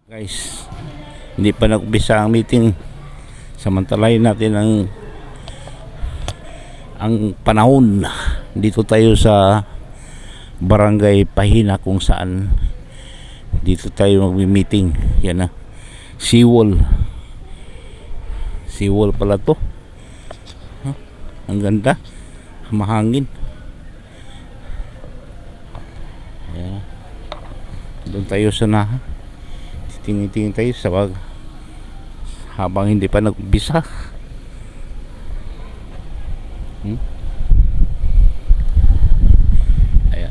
Guys, hindi pa nag-umpisa ang meeting. Samantalahin natin ang panahon. Dito tayo sa Barangay Pahina kung saan dito tayo mag-meeting. Yan na. Seawall. Seawall pala to. Huh? Ang ganda. Mahangin. Yan. Doon tayo sa tingin-tingin tayo sa habang hindi pa nag-umpisa. Ayan.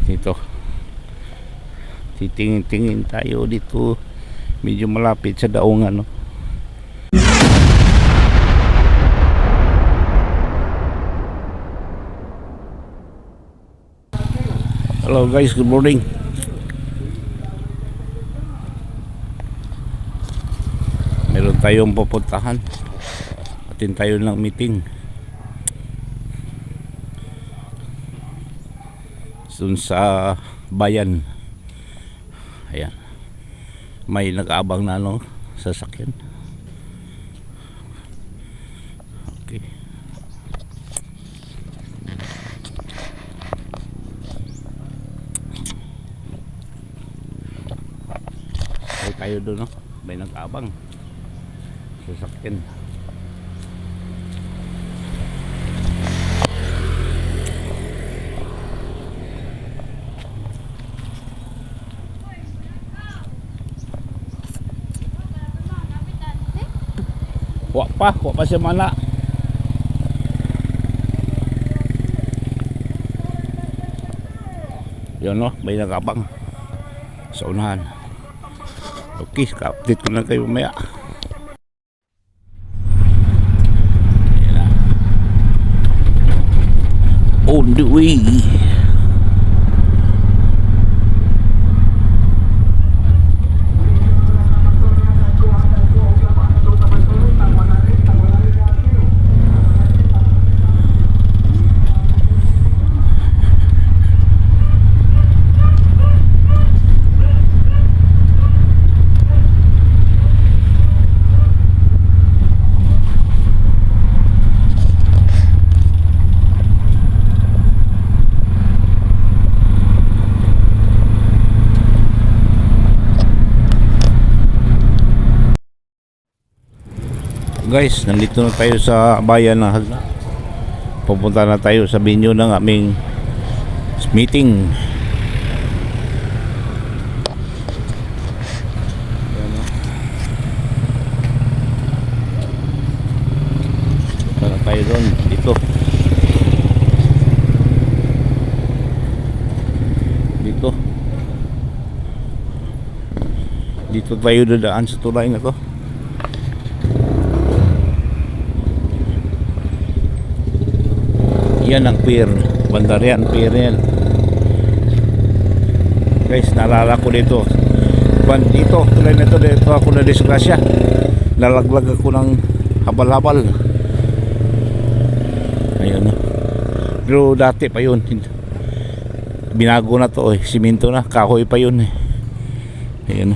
Dito. Titingin-tingin tayo dito. Medyo malapit sa daungan, no? Hello guys, good morning. Meron tayong pupuntahan. Atin tayo ng meeting dun sa bayan. Ayan. May nag-aabang na sasakyan. Okay. Ay tayo doon, no? May nag-aabang sasakyan. Wa pa siya mana. Yun, no? May nag-aabang sa unahan. Okay, ka-update ko lang kayo mamaya. On the way. Guys, nandito na tayo sa bayan ng Hagna. Pupunta na tayo sa venue ng aming meeting. Pupunta na tayo doon, dito. Dito tayo dadaan sa tulay na to. Yan ang pier, Bandarian pier yan. Guys, naalala ko dito tulay na ito, dito ako na disgrasya. Nalaglag ako ng habal-habal. Ayun. Pero dati pa yun, binago na to, simento na, kahoy pa yun. Ayun.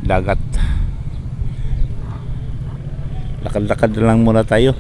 Dagat. Lakad-lakad na lang muna tayo.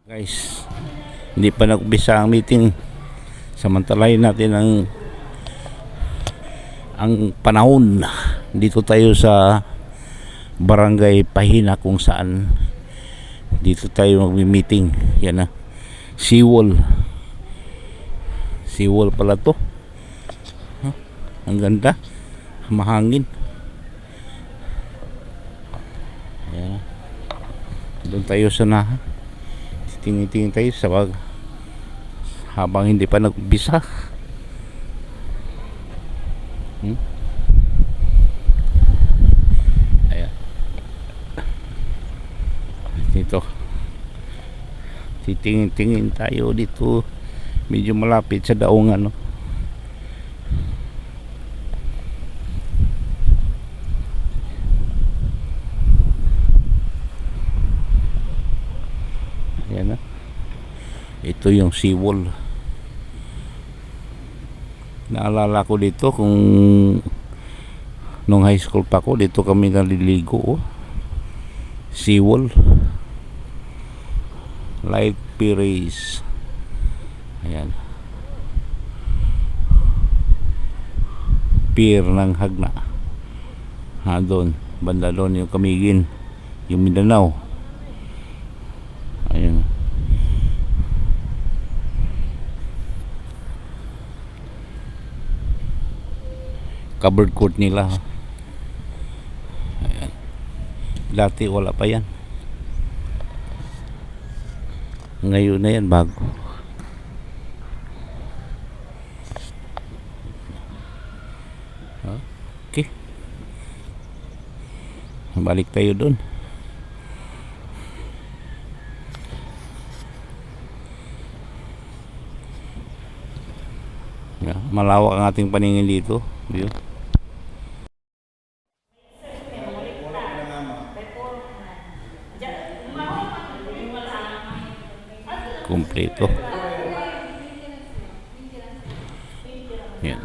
Guys, hindi pa nag-umpisa ang meeting. Samantalahin natin ang panahon. Dito tayo sa Barangay Pahina kung saan dito tayo mag-meeting. Yan na. Seawall. Seawall pala to. Huh? Ang ganda. Mahangin. Yan. Doon tayo sa tingin-tingin tayo sa habang hindi pa nag-umpisa. Dito titingin-tingin tayo dito. medyo malapit sa daungan, no? Ayan na. Ito yung seawall. Naalala ko dito kung nung high school pa ko, dito kami naliligo, oh. Seawall. Light Pirates. Ayan. Pier ng Hagna. Doon, banda doon yung Camiguin, yung Mindanao. Ayan. Covered court nila. Ayan. Dati wala pa yan. Ngayon na yan, bago. Okay. Balik tayo doon. Malawak ang ating paningin dito. Yun. Kompleto. Yan.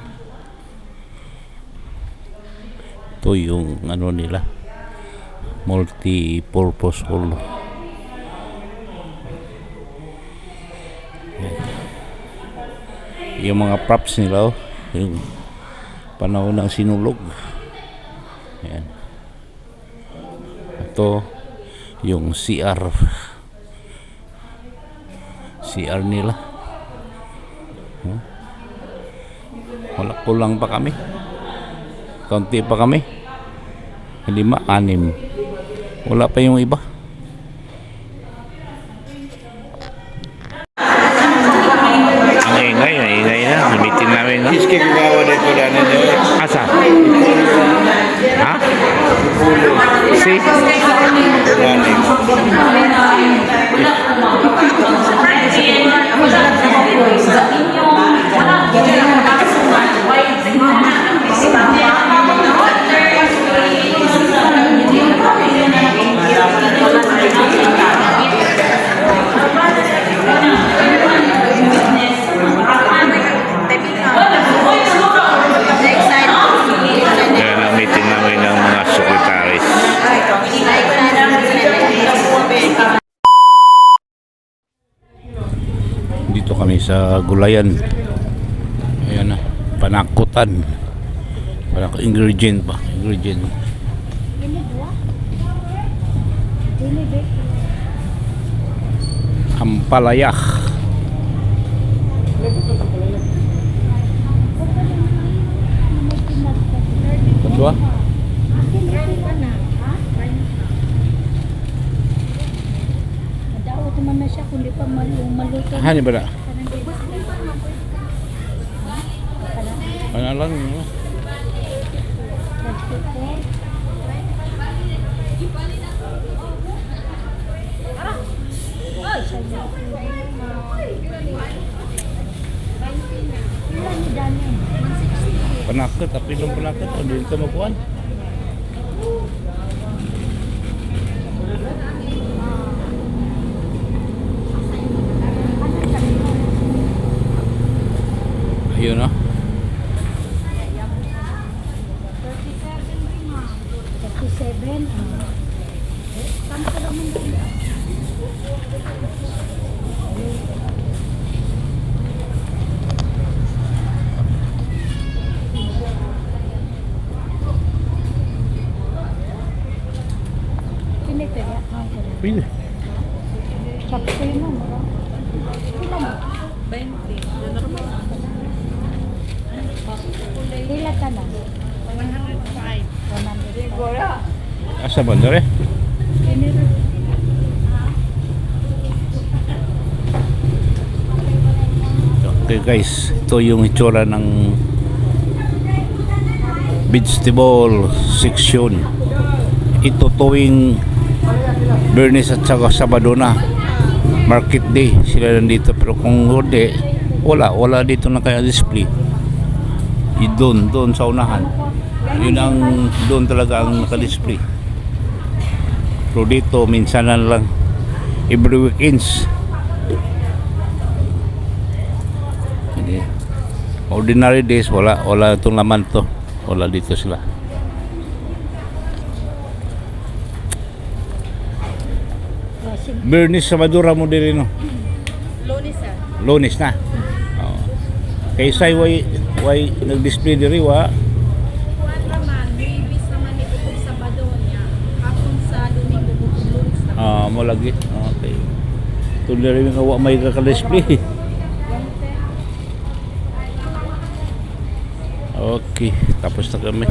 Ito yung ano nila, multi-purpose hall. Yan. Yung mga props nila, oh, yung panahon ng sinulog. Yan. Ito yung CR nila. Wala, kulang pa kami, kaunti pa kami, 5, 6, wala pa yung iba. Ang ingay na, namitin namin, no? Asa? Ha? Si? Dito kami sa gulayan. Ayan na, panakutan. Ingredient. Ampalayak. Kedua? Hani ba na? Ano lang? Penakut, tapi belum penakut. Oh, dito makuan. Ayun, no? 37. Tama ka naman dito. Pwede. Sakto yun mo. Pila mo? 20. Pila ka na? 105. 105. Asa bandar eh? Okay guys, ito yung itsura ng vegetable section. Ito tuwing Bernes at saka Sabado na, market day sila nandito. Pero kung hindi, Wala dito naka-display. Doon sa unahan. Yun ang doon talaga ang naka-display. Pero dito minsan lang every weekends. Hindi. Ordinary days wala itong laman to. Wala dito sila. Bernis sa Madura mo diri no. Lunes na. Oh. Kay say way nag-display diri wa. Wala man, maybe sa Manila kung Sabado niya. Hapon sa Domingo kung Lunes na. Mo lagi. Okay. Tuloy rin nga wa may ka-display. Okay, tapos na kami.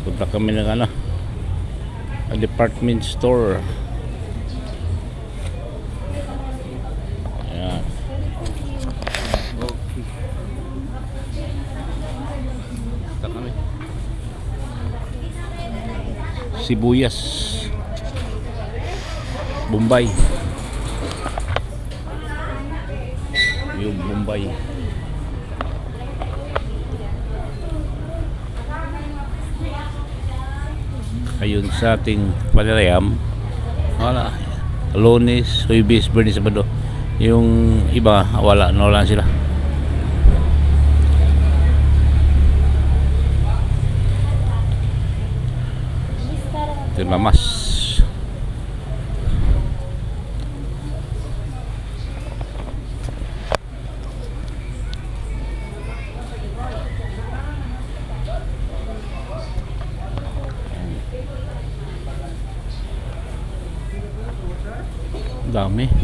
Punta kami ng a department store. Ayan. Okay. Punta kami. Sibuyas. Bombay. Yung Bombay. Ayun sa ating Panayam, wala. Lunes, Huwebes, Biyernes, Sabado. Yung iba wala sila. Ito yung lamas.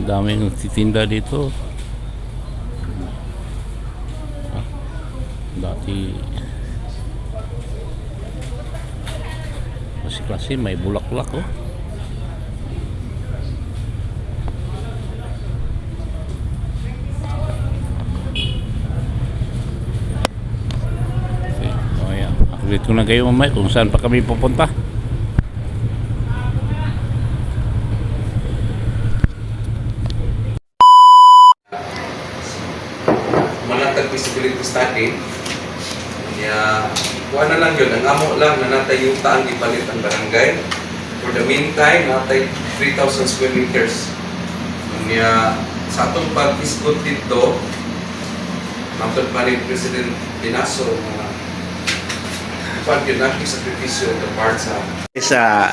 Dami nagtitinda dito. Dati kasi may bulaklak oh. Okay. Oh, yeah. Update ko na kayo mamaya kung saan pa kami pupunta. Feasibility study niya kuha na lang yun, ang amo lang na natay yung taang ipalit ang barangay. For the meantime, natay 3,000 square meters niya sa atong pag-isgot dito matod pa ni President Dinaso na pag yun natin sakripisyo the part sa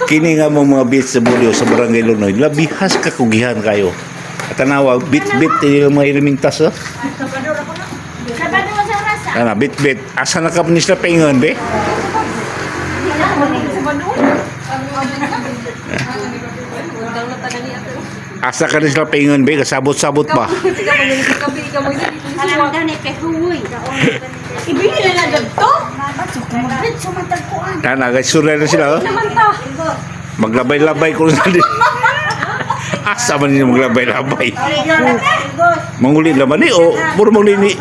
kini nga mga bits sa Bulyo sa Barangay Lunoy labihas kakugihan kayo at tanawa bit-bit yung mga ilimintas oh. Sabado sa rasa. Ana bit asa na ka ni sila paingon be? Asa ka ni sila paingon be kasabot-sabot ba? Alam daw ni Pehuy. Ibili na lang dagto. Mabit sumantagpuan. Kana guys sure na sila oh. Naman ta. Maglabay-labay ko na din. Asa man niyo maglabay-labay? Manguli naman ni o puro manglini.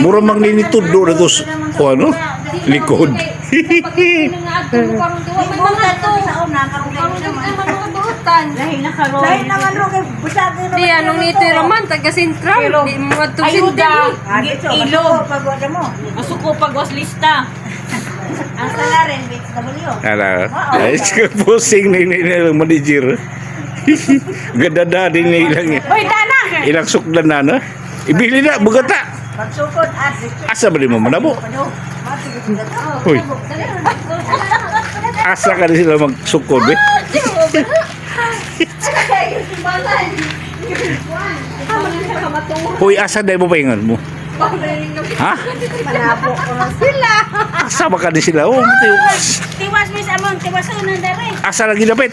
Mura manglini tuddo na tos o ano? Likod. Di anong nito raman taga sentral. Di mo atong sentral. Ilog. Masuko pagwas lista. Ang salarin BXW. Ala. Ay pusing ni manager. Gadada din ilang. Hoy, tana! Ilang sukdan na no? Ibili na bugata. Pagsukod at Asa ba di mo manabo? Hoy. Asa ka rin sila magsukod eh? Hoy, asa dahil mo paingan mo? Ha? Malabo ko lang sila. Asa ba ka rin sila? Oh, Tiwas mis among, tiwas unang dere. asa lagi dapit?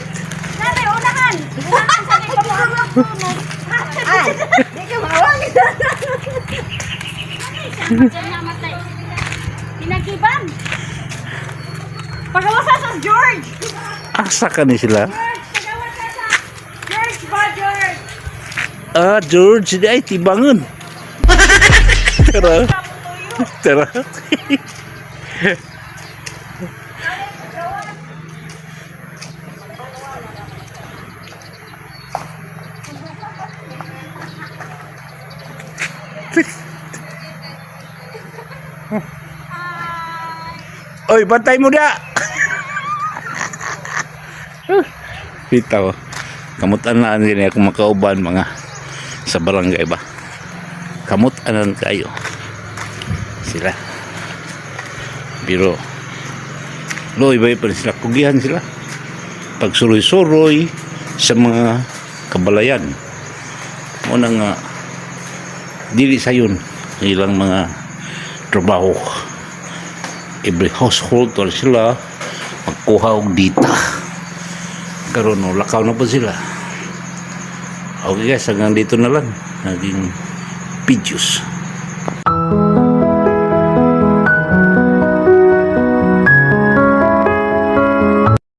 Nare, unahan. Unahan sa di pamahal. Ay, di ka mawag. Pinagiban. Pagawasa sa George. Asa ka rin sila? Pagawasa sa George ba, George? Ah, George, di ay tibangon. Tara. Tara. Oy, bantay mo da. Bitaw. Kamut-anan din ako makauban mga sa barangay ba. Kamut-anan kayo. Sila. Pero loy ba pa sila kugihan sila. Pagsuroy-suroy sa mga kabalayan. Muna nga dili sayon ilang mga trabaho. Every household wala sila magkuha og dita. Karon no lakaw na po sila. Okay guys, hanggang dito na lang naging videos.